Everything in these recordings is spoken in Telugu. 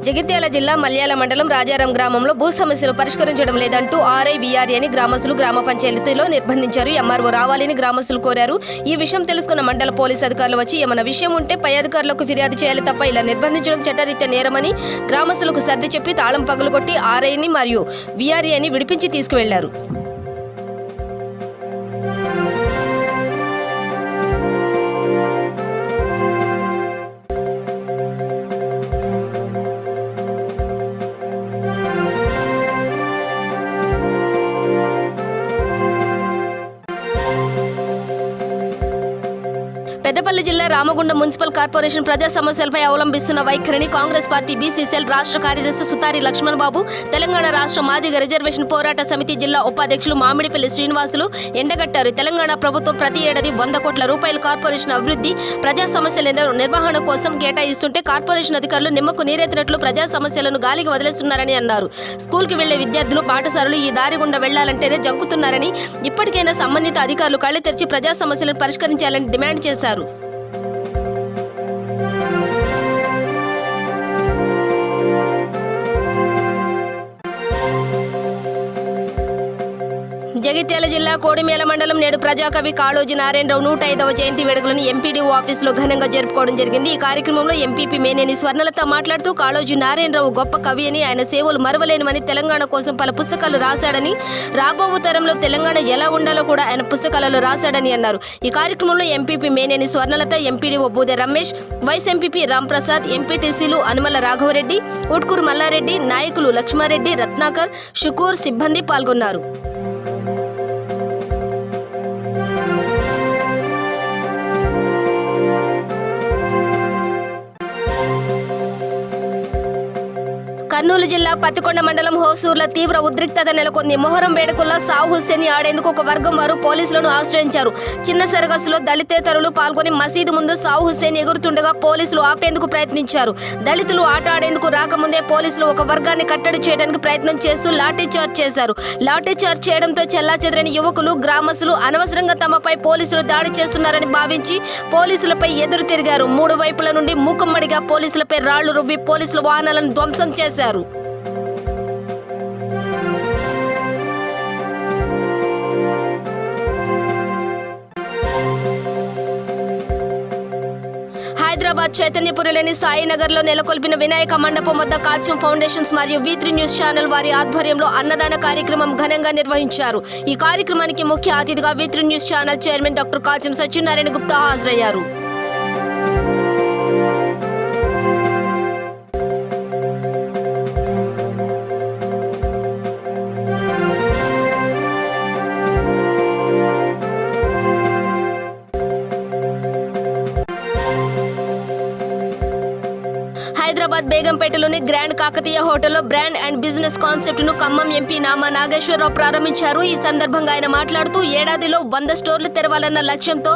జగిత్యాల జిల్లా మల్యాల మండలం రాజారం గ్రామంలో భూ సమస్యలు పరిష్కరించడం లేదంటూ ఆర్ఐవిఆర్ఏ అని గ్రామస్తులు గ్రామ పంచాయతీలో నిర్బంధించారు. ఎంఆర్ఓ రావాలని గ్రామస్తులు కోరారు. ఈ విషయం తెలుసుకున్న మండల పోలీసు అధికారులు వచ్చి ఏమైనా విషయం ఉంటే పై అధికారులకు ఫిర్యాదు చేయాలి తప్ప ఇలా నిర్బంధించడం చట్టరీత్యా నేరమని గ్రామస్తులకు సర్ది చెప్పి తాళం పగలగొట్టి ఆర్ఐని మరియు విఆర్ఏని విడిపించి తీసుకువెళ్లారు. పెద్దపల్లి జిల్లా రామగుండం మున్సిపల్ కార్పొరేషన్ ప్రజా సమస్యలపై అవలంబిస్తున్న వైఖరిని కాంగ్రెస్ పార్టీ బీసీసీఎల్ రాష్ట్ర కార్యదర్శి సుతారి లక్ష్మణ్ బాబు, తెలంగాణ రాష్ట్ర మాదిగ రిజర్వేషన్ పోరాట సమితి జిల్లా ఉపాధ్యక్షులు మామిడిపల్లి శ్రీనివాసులు ఎండగట్టారు. తెలంగాణ ప్రభుత్వం ప్రతి ఏడాది 100 కోట్ల రూపాయల కార్పొరేషన్ అభివృద్ధి, ప్రజా సమస్యల నిర్వహణ కోసం కేటాయిస్తుంటే కార్పొరేషన్ అధికారులు నిమ్మకు నీరెత్తినట్లు ప్రజా సమస్యలను గాలికి వదిలేస్తున్నారని అన్నారు. స్కూల్కి వెళ్లే విద్యార్థులు, పాఠశాలలు ఈ దారి గుండా వెళ్లాలంటేనే జంకుతున్నారని, ఇప్పటికైనా సంబంధిత అధికారులు కళ్లు తెరిచి ప్రజా సమస్యలను పరిష్కరించాలని డిమాండ్ చేశారు. జగిత్యాల జిల్లా కోడిమేల మండలం నేడు ప్రజాకవి కాళోజీ నారాయణరావు 105వ జయంతి వేడుకలను ఎంపీడీఓ ఆఫీసులో ఘనంగా జరుపుకోవడం జరిగింది. ఈ కార్యక్రమంలో ఎంపీపీ మేనేని స్వర్ణలత మాట్లాడుతూ కాళోజీ నారాయణరావు గొప్ప కవి అని, ఆయన సేవలు మరవలేనివని, తెలంగాణ కోసం పలు పుస్తకాలు రాశాడని, రాబో తరంలో తెలంగాణ ఎలా ఉండాలో కూడా ఆయన పుస్తకాలలో రాశాడని అన్నారు. ఈ కార్యక్రమంలో MPP Meneni Swarnalatha, MPDO Boode Ramesh, vice MPP Ramprasad, ఎంపీటీసీలు అనుమల రాఘవరెడ్డి, ఉట్కూరు మల్లారెడ్డి, నాయకులు లక్ష్మారెడ్డి, రత్నాకర్, షుకూర్ సిబ్బంది పాల్గొన్నారు. కర్నూలు జిల్లా పత్తికొండ మండలం హోసూర్లో తీవ్ర ఉద్రిక్తత నెలకొంది. మొహరం వేడుకల్లో సావు హుస్సేన్ ఆడేందుకు ఒక వర్గం వారు పోలీసులను ఆశ్రయించారు. చిన్న సరగసులో దళితేతరులు పాల్గొని మసీదు ముందు సావు హుస్సేన్ ఎగురుతుండగా పోలీసులు ఆపేందుకు ప్రయత్నించారు. దళితులు ఆట ఆడేందుకు రాకముందే పోలీసులు ఒక వర్గాన్ని కట్టడి చేయడానికి ప్రయత్నం చేస్తూ లాఠీచార్జ్ చేశారు. లాఠీచార్జ్ చేయడంతో చెల్లాచెదరని యువకులు, గ్రామస్తులు అనవసరంగా తమపై పోలీసులు దాడి చేస్తున్నారని భావించి పోలీసులపై ఎదురు తిరిగారు. 3 వైపుల నుండి మూకమ్మడిగా పోలీసులపై రాళ్లు రువ్వి పోలీసుల వాహనాలను ధ్వంసం చేశారు. హైదరాబాద్ చైతన్యపురిలోని సాయినగర్లో నెలకొల్పిన వినాయక మండపం వద్ద కాచం ఫౌండేషన్స్ మరియు V3 న్యూస్ ఛానల్ వారి ఆధ్వర్యంలో అన్నదాన కార్యక్రమం ఘనంగా నిర్వహించారు. ఈ కార్యక్రమానికి ముఖ్య అతిథిగా V3 news channel chairman doctor Kacham Satyanarayana Gupta హాజరయ్యారు. హైదరాబాద్ బేగంపేటలోని గ్రాండ్ కాకతీయ హోటల్లో బ్రాండ్ అండ్ బిజినెస్ కాన్సెప్ట్ ను ఖమ్మం ఎంపీ నామా నాగేశ్వరరావు ప్రారంభించారు. ఈ సందర్భంగా ఆయన మాట్లాడుతూ ఏడాదిలో 100 స్టోర్లు తెరవాలన్న లక్ష్యంతో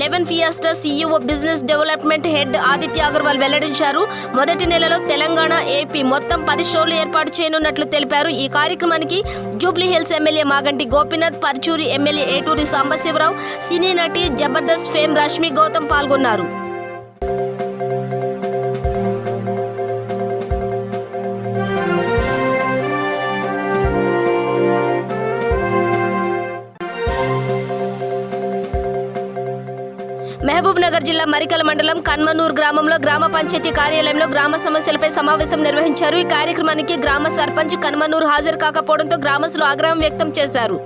11 ఫియాస్టా CEO business development head Aditya Agarwal వెల్లడించారు. మొదటి నెలలో తెలంగాణ, ఏపీ మొత్తం 10 స్టోర్లు ఏర్పాటు చేయనున్నట్లు తెలిపారు. ఈ కార్యక్రమానికి Jubilee Hills MLA Maganti Gopinath, Parchuri MLA Eturi Sambasivarao, cine నటి జబర్దస్త్ ఫేమ్ రష్మి గౌతమ్ పాల్గొన్నారు. మహబూబ్ నగర్ జిల్లా మరికల మండలం కన్మనూర్ గ్రామంలో గ్రామ పంచాయతీ కార్యాలయంలో గ్రామ సమస్యలపై సమావేశం నిర్వహించారు. ఈ కార్యక్రమానికి గ్రామ సర్పంచ్ కన్మనూర్ హాజరు కాకపోవడంతో గ్రామస్తులు ఆగ్రహం వ్యక్తం చేశారు.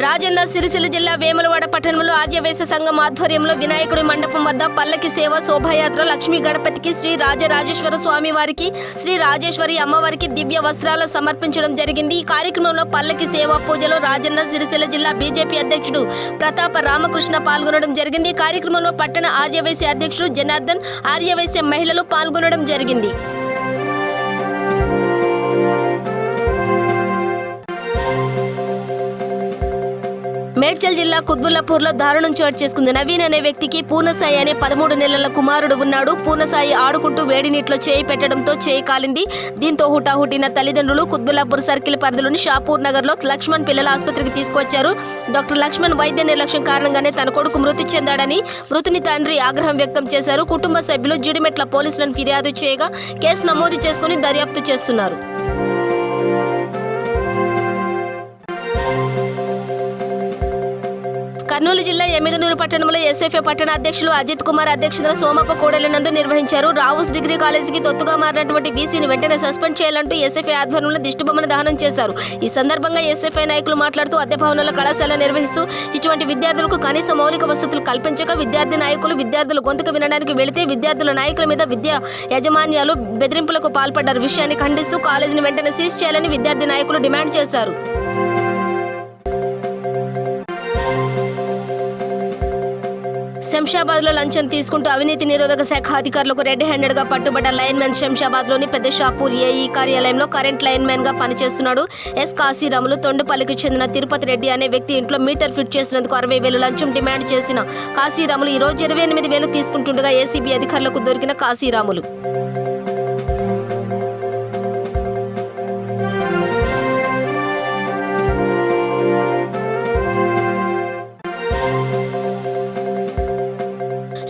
రాజన్న సిరిసిల్ల జిల్లా వేములవాడ పట్టణంలో ఆర్యవేశ సంఘం ఆధ్వర్యంలో వినాయకుడి మండపం వద్ద పల్లకి సేవ శోభాయాత్ర లక్ష్మీ గణపతికి, శ్రీ రాజరాజేశ్వర స్వామి వారికి, శ్రీ రాజేశ్వరి అమ్మవారికి దివ్య వస్త్రాలు సమర్పించడం జరిగింది. ఈ కార్యక్రమంలో పల్లకి సేవా పూజలో రాజన్న సిరిసిల్ల జిల్లా బీజేపీ అధ్యక్షుడు ప్రతాప రామకృష్ణ పాల్గొనడం జరిగింది. ఈ కార్యక్రమంలో పట్టణ ఆర్యవేశ అధ్యక్షుడు జనార్దన్, ఆర్యవేశ మహిళలు పాల్గొనడం జరిగింది. మేడ్చల్ జిల్లా కుత్బుల్లాపూర్లో దారుణం చోటు చేసుకుంది. నవీన్ అనే వ్యక్తికి పూర్ణసాయి అనే 13 నెలల కుమారుడు ఉన్నాడు. పూర్ణసాయి ఆడుకుంటూ వేడి నీటిలో చేయి పెట్టడంతో చేయి కాలింది. దీంతో హుటాహుటిన తల్లిదండ్రులు కుత్బుల్లాపూర్ సర్కిల్ పరిధిలోని షాపూర్ నగర్లో లక్ష్మణ్ పిల్లల ఆసుపత్రికి తీసుకొచ్చారు. డాక్టర్ లక్ష్మణ్ వైద్య నిర్లక్ష్యం కారణంగానే తన కొడుకు మృతి చెందాడని మృతుని తండ్రి ఆగ్రహం వ్యక్తం చేశారు. కుటుంబ సభ్యులు జిడిమెట్ల పోలీసులను ఫిర్యాదు చేయగా కేసు నమోదు చేసుకుని దర్యాప్తు చేస్తున్నారు. కర్నూలు జిల్లా ఎమ్మిగనూరు పట్టణంలో ఎస్ఎఫ్ఐ పట్టణ అధ్యక్షులు అజిత్ కుమార్ అధ్యక్షతన సోమప్ప కూడలినందు నిర్వహించారు. రావుస్ డిగ్రీ కాలేజీకి తొత్తుగా మారినటువంటి బీసీని వెంటనే సస్పెండ్ చేయాలంటూ ఎస్ఎఫ్ఐ ఆధ్వర్యంలో దిష్టిబొమ్మను దహనం చేశారు. ఈ సందర్భంగా ఎస్ఎఫ్ఐ నాయకులు మాట్లాడుతూ అద్దె భవనంలో కళాశాల నిర్వహిస్తూ ఇటువంటి విద్యార్థులకు కనీస మౌలిక వసతులు కల్పించక విద్యార్థి నాయకులు విద్యార్థులు గొంతుకు వినడానికి వెళితే విద్యార్థుల నాయకుల మీద విద్యా యాజమాన్యాలు బెదిరింపులకు పాల్పడ్డారు. విషయాన్ని ఖండిస్తూ కాలేజీని వెంటనే సీజ్ చేయాలని విద్యార్థి నాయకులు డిమాండ్ చేశారు. శంషాబాద్లో లంచం తీసుకుంటూ అవినీతి నిరోధక శాఖ అధికారులకు రెడ్ హ్యాండెడ్ గా పట్టుబడ్డ లైన్మెన్ శంషాబాద్లోని పెద్ద షాపూర్ ఏఈ కార్యాలయంలో కరెంట్ లైన్మెన్ గా పనిచేస్తున్నాడు. ఎస్ కాశీరాములు తొండుపల్లికి చెందిన తిరుపతి రెడ్డి అనే వ్యక్తి ఇంట్లో మీటర్ ఫిట్ చేసినందుకు 60,000 లంచం డిమాండ్ చేసిన కాశీరాములు ఈ రోజు 28,000 తీసుకుంటుండగా ఏసీబీ అధికారులకు దొరికిన కాశీరాములు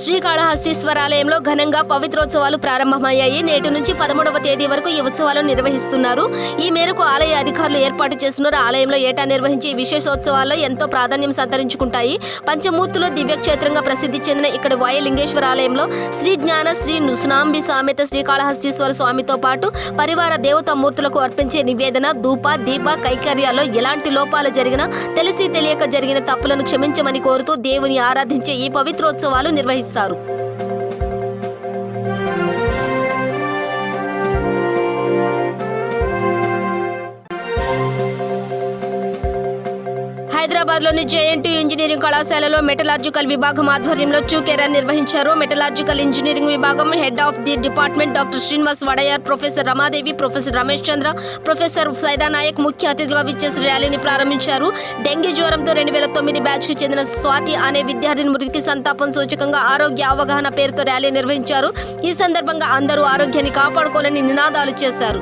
శ్రీకాళహస్తీశ్వర ఆలయంలో ఘనంగా పవిత్రోత్సవాలు ప్రారంభమయ్యాయి. నేటి నుంచి 13వ తేదీ వరకు ఈ ఉత్సవాలను నిర్వహిస్తున్నారు. ఈ మేరకు ఆలయ అధికారులు ఏర్పాటు చేస్తున్నారు. ఆలయంలో ఏటా నిర్వహించే ఈ విశేషోత్సవాల్లో ఎంతో ప్రాధాన్యం సంతరించుకుంటాయి. పంచమూర్తులు దివ్యక్షేత్రంగా ప్రసిద్ధి చెందిన ఇక్కడ వాయులింగేశ్వర ఆలయంలో శ్రీ జ్ఞాన శ్రీ సునాంబి సామెత శ్రీకాళహస్తీశ్వర స్వామితో పాటు పరివార దేవతా మూర్తులకు అర్పించే నివేదన ధూప దీప కైకర్యాల్లో ఎలాంటి లోపాలు జరిగినా తెలిసి తెలియక జరిగిన తప్పులను క్షమించమని కోరుతూ దేవుని ఆరాధించే ఈ పవిత్రోత్సవాలు నిర్వహిస్తారు. హైదరాబాద్లోని జేఎన్టీయూ ఇంజనీరింగ్ కళాశాలలో మెటలార్జికల్ విభాగం ఆధ్వర్యంలో చూకేరా నిర్వహించారు. మెటలార్జికల్ ఇంజనీరింగ్ విభాగం head of the department doctor Srinivas Wadiyar, professor Ramadevi, professor Ramesh Chandra, professor Saidanaik ముఖ్య అతిథులుగా విచ్చేసి ర్యాలీని ప్రారంభించారు. డెంగీ జ్వరంతో 2009 బ్యాచ్కి చెందిన స్వాతి అనే విద్యార్థిని మృతికి సంతాపం సూచకంగా ఆరోగ్య అవగాహన పేరుతో ర్యాలీ నిర్వహించారు. ఈ సందర్భంగా అందరూ ఆరోగ్యాన్ని కాపాడుకోవాలని నినాదాలు చేశారు.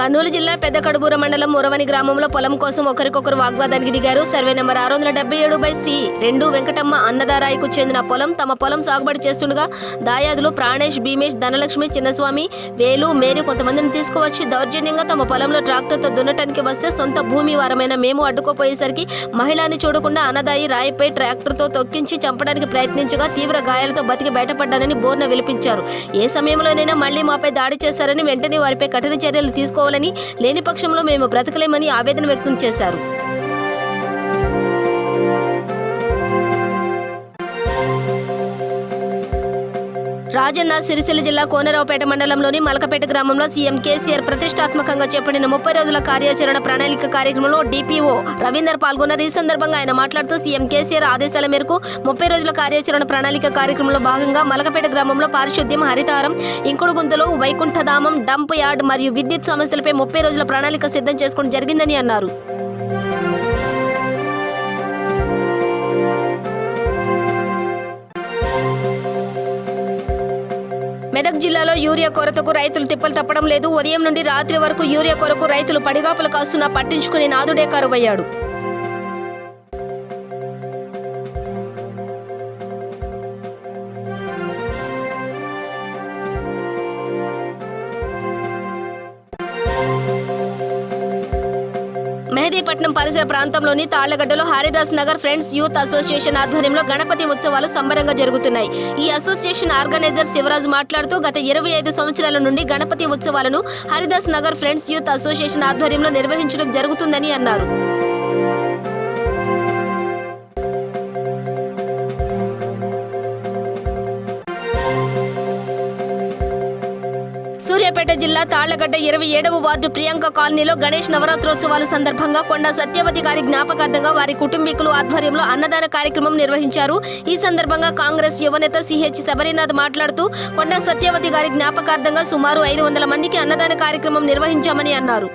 కర్నూలు జిల్లా పెద్దకడుబూర మండలం మురవని గ్రామంలో పొలం కోసం ఒకరికొకరు వాగ్వాదానికి దిగారు. సర్వే నెంబర్ 677/C2 వెంకటమ్మ అన్నదారాయికు చెందిన పొలం తమ పొలం సాగుబడి చేస్తుండగా దాయాదులు ప్రాణేష్, భీమేష్, ధనలక్ష్మి, చిన్నస్వామి, వేలు, మేరీ కొంతమందిని తీసుకువచ్చి దౌర్జన్యంగా తమ పొలంలో ట్రాక్టర్తో దున్నటానికి వస్తే సొంత భూమి వారమైన మేము అడ్డుకోపోయేసరికి మహిళని చూడకుండా అన్నదాయి రాయిపై ట్రాక్టర్తో తొక్కించి చంపడానికి ప్రయత్నించగా తీవ్ర గాయాలతో బతికి బయటపడ్డానని బోర్న విలిపించారు. ఏ సమయంలోనైనా మళ్లీ మాపై దాడి చేశారని వెంటనే వారిపై కఠిన చర్యలు తీసుకోవాలని, లేని పక్షంలో మేము బ్రతకలేమని ఆవేదన వ్యక్తం చేశారు. రాజన్న సిరిసిల్ల జిల్లా కోనరావుపేట మండలంలోని మలకపేట గ్రామంలో సీఎం కేసీఆర్ ప్రతిష్టాత్మకంగా చేపట్టిన 30 రోజుల కార్యాచరణ ప్రణాళిక కార్యక్రమంలో డిపిఓ రవీందర్ పాల్గొన్నారు. ఈ సందర్భంగా ఆయన మాట్లాడుతూ సీఎం కేసీఆర్ ఆదేశాల మేరకు 30 రోజుల కార్యాచరణ ప్రణాళిక కార్యక్రమంలో భాగంగా మలకపేట గ్రామంలో పారిశుద్ధ్యం, హరితారం, ఇంకుడు గుంతలు, వైకుంఠధామం, డంప్ యార్డ్ మరియు విద్యుత్ సమస్యలపై 30 రోజుల ప్రణాళిక సిద్ధం చేసుకోవడం జరిగిందని అన్నారు. మెదక్ జిల్లాలో యూరియా కొరతకు రైతులు తిప్పలు తప్పడం లేదు. ఉదయం నుండి రాత్రి వరకు యూరియా కొరకు రైతులు పడిగాపులు కాస్తున్నా పట్టించుకునే నాదుడే కరువయ్యాడు. మెహదీపట్నం పరిసర ప్రాంతంలోని తాళ్లగడ్డలో Haridas Nagar friends youth association ఆధ్వర్యంలో గణపతి ఉత్సవాలు సంబరంగా జరుగుతున్నాయి. ఈ అసోసియేషన్ ఆర్గనైజర్ శివరాజ్ మాట్లాడుతూ గత 25 సంవత్సరాల నుండి గణపతి ఉత్సవాలను Haridas Nagar friends youth association ఆధ్వర్యంలో నిర్వహించడం జరుగుతుందని అన్నారు. సూర్య సూర్యాపేట జిల్లా తాళ్లగడ్డ 27వ వార్డు ప్రియాంక కాలనీలో గణేష్ నవరాత్రోత్సవాల సందర్భంగా కొండా సత్యవతి గారి జ్ఞాపకార్థంగా వారి కుటుంబీకులు ఆధ్వర్యంలో అన్నదాన కార్యక్రమం నిర్వహించారు. ఈ సందర్భంగా కాంగ్రెస్ యువనేత సిహెచ్ శబరినాథ్ మాట్లాడుతూ కొండా సత్యవతి గారి జ్ఞాపకార్థంగా సుమారు 500 మందికి అన్నదాన కార్యక్రమం నిర్వహించామని అన్నారు.